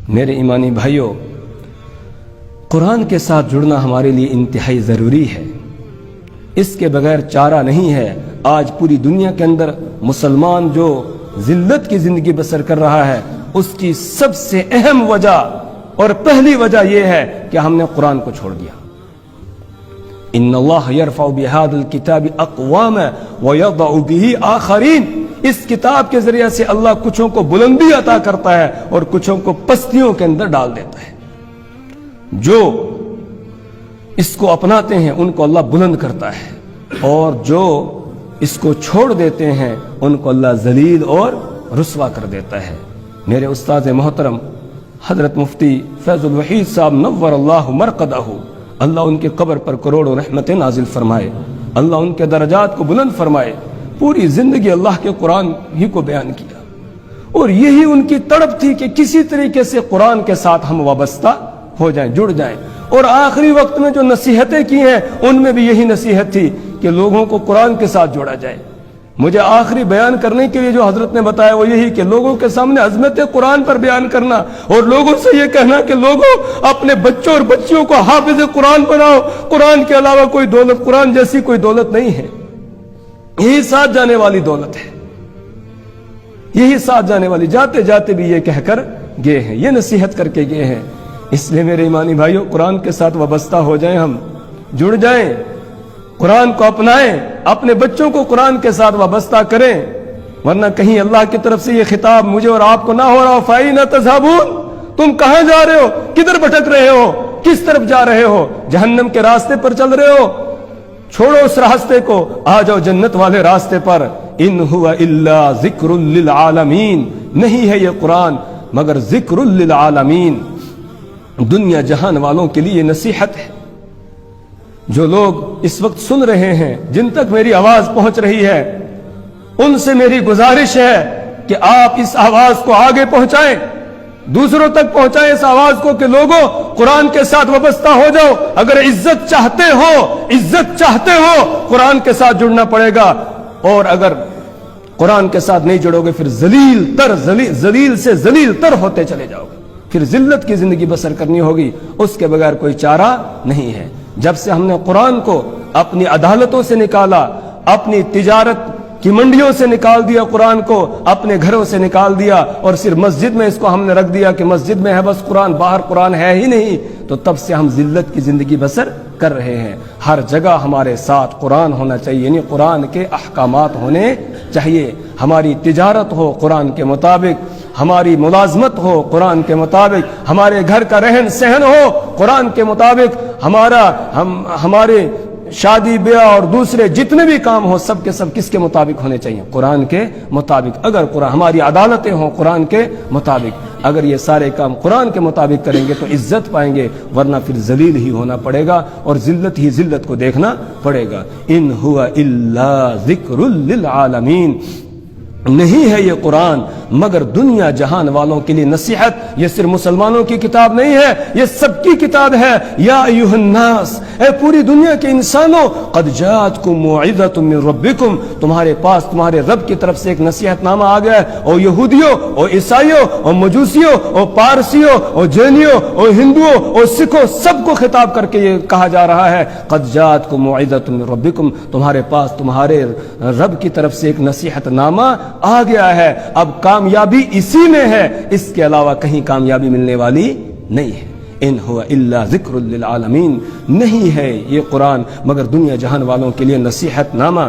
میرے ایمانی بھائیوں، قرآن کے ساتھ جڑنا ہمارے لیے انتہائی ضروری ہے، اس کے بغیر چارہ نہیں ہے۔ آج پوری دنیا کے اندر مسلمان جو ذلت کی زندگی بسر کر رہا ہے، اس کی سب سے اہم وجہ اور پہلی وجہ یہ ہے کہ ہم نے قرآن کو چھوڑ دیا۔ ان اللہ یرفع بہذا الکتاب اقواما ویضع بہ آخرین، اس کتاب کے ذریعے سے اللہ کچھوں کو بلندی عطا کرتا ہے اور کچھوں کو پستیوں کے اندر ڈال دیتا ہے۔ جو اس کو اپناتے ہیں ان کو اللہ بلند کرتا ہے، اور جو اس کو چھوڑ دیتے ہیں ان کو اللہ ذلیل اور رسوا کر دیتا ہے۔ میرے استاد محترم حضرت مفتی فیض الوحید صاحب نور اللہ مرقدہ، اللہ ان کے قبر پر کروڑوں رحمتیں نازل فرمائے، اللہ ان کے درجات کو بلند فرمائے، پوری زندگی اللہ کے قرآن ہی کو بیان کیا، اور یہی ان کی تڑپ تھی کہ کسی طریقے سے قرآن کے ساتھ ہم وابستہ ہو جائیں، جڑ جائیں۔ اور آخری وقت میں جو نصیحتیں کی ہیں ان میں بھی یہی نصیحت تھی کہ لوگوں کو قرآن کے ساتھ جوڑا جائے۔ مجھے آخری بیان کرنے کے لیے جو حضرت نے بتایا وہ یہی کہ لوگوں کے سامنے عظمت قرآن پر بیان کرنا، اور لوگوں سے یہ کہنا کہ لوگوں اپنے بچوں اور بچیوں کو حافظ قرآن بناؤ، قرآن کے علاوہ کوئی دولت، قرآن جیسی کوئی دولت نہیں ہے، یہی ساتھ جانے والی دولت ہے، یہی ساتھ جانے والی۔ جاتے جاتے بھی یہ کہہ کر گئے ہیں، یہ نصیحت کر کے گئے ہیں۔ اس لیے میرے ایمانی بھائیوں، قرآن کے ساتھ وابستہ ہو جائیں، ہم جڑ جائیں، قرآن کو اپنائیں، اپنے بچوں کو قرآن کے ساتھ وابستہ کریں، ورنہ کہیں اللہ کی طرف سے یہ خطاب مجھے اور آپ کو نہ ہو رہا ہو، فَأَيْنَ تَذْهَبُونَ، تم کہاں جا رہے ہو، کدھر بھٹک رہے ہو، کس طرف جا رہے ہو؟ جہنم کے راستے پر چل رہے ہو؟ چھوڑو اس راستے کو، آ جاؤ جنت والے راستے پر۔ ان هو الا ذکر للعالمین، نہیں ہے یہ قرآن مگر ذکر للعالمین، دنیا جہان والوں کے لیے نصیحت ہے۔ جو لوگ اس وقت سن رہے ہیں، جن تک میری آواز پہنچ رہی ہے، ان سے میری گزارش ہے کہ آپ اس آواز کو آگے پہنچائیں، دوسروں تک پہنچائیں اس آواز کو کہ لوگوں قرآن کے ساتھ وابستہ ہو جاؤ۔ اگر عزت چاہتے ہو قرآن کے ساتھ جڑنا پڑے گا، اور اگر قرآن کے ساتھ نہیں جڑو گے پھر ذلیل سے ذلیل تر ہوتے چلے جاؤ گے، پھر ذلت کی زندگی بسر کرنی ہوگی، اس کے بغیر کوئی چارہ نہیں ہے۔ جب سے ہم نے قرآن کو اپنی عدالتوں سے نکالا، اپنی تجارت کی منڈیوں سے نکال دیا، قرآن کو اپنے گھروں سے نکال دیا، اور صرف مسجد میں اس کو ہم نے رکھ دیا کہ مسجد میں ہے بس قرآن، باہر قرآن ہے ہی نہیں، تو تب سے ہم ذلت کی زندگی بسر کر رہے ہیں۔ ہر جگہ ہمارے ساتھ قرآن ہونا چاہیے، یعنی قرآن کے احکامات ہونے چاہیے۔ ہماری تجارت ہو قرآن کے مطابق، ہماری ملازمت ہو قرآن کے مطابق، ہمارے گھر کا رہن سہن ہو قرآن کے مطابق، ہمارے شادی بیاہ اور دوسرے جتنے بھی کام ہو سب کے سب کس کے مطابق ہونے چاہیے؟ قرآن کے مطابق۔ اگر قرآن، ہماری عدالتیں ہوں قرآن کے مطابق، اگر یہ سارے کام قرآن کے مطابق کریں گے تو عزت پائیں گے، ورنہ پھر ذلیل ہی ہونا پڑے گا، اور ذلت ہی ذلت کو دیکھنا پڑے گا۔ ان هو الا ذکر للعالمین، نہیں ہے یہ قرآن مگر دنیا جہان والوں کے لیے نصیحت۔ یہ صرف مسلمانوں کی کتاب نہیں ہے، یہ سب کی کتاب ہے۔ یا ایھا الناس، اے پوری دنیا کے انسانوں، قد جاءتکم موعظۃ من ربکم، تمہارے پاس تمہارے رب کی طرف سے ایک نصیحت نامہ آ گیا ہے۔ او یہودیوں، او عیسائیوں، او مجوسیوں، او پارسیوں، او جینیوں، او ہندوؤں، او سکھوں، سب کو خطاب کر کے یہ کہا جا رہا ہے، قد جاءتکم موعظۃ من ربکم، تمہارے پاس تمہارے رب کی طرف سے ایک نصیحت نامہ آ گیا ہے۔ اب کامیابی اسی میں ہے، اس کے علاوہ کہیں کامیابی ملنے والی نہیں ہے۔ ان هو الا ذکر للعالمین، نہیں ہے یہ قرآن مگر دنیا جہان والوں کے لیے نصیحت نامہ۔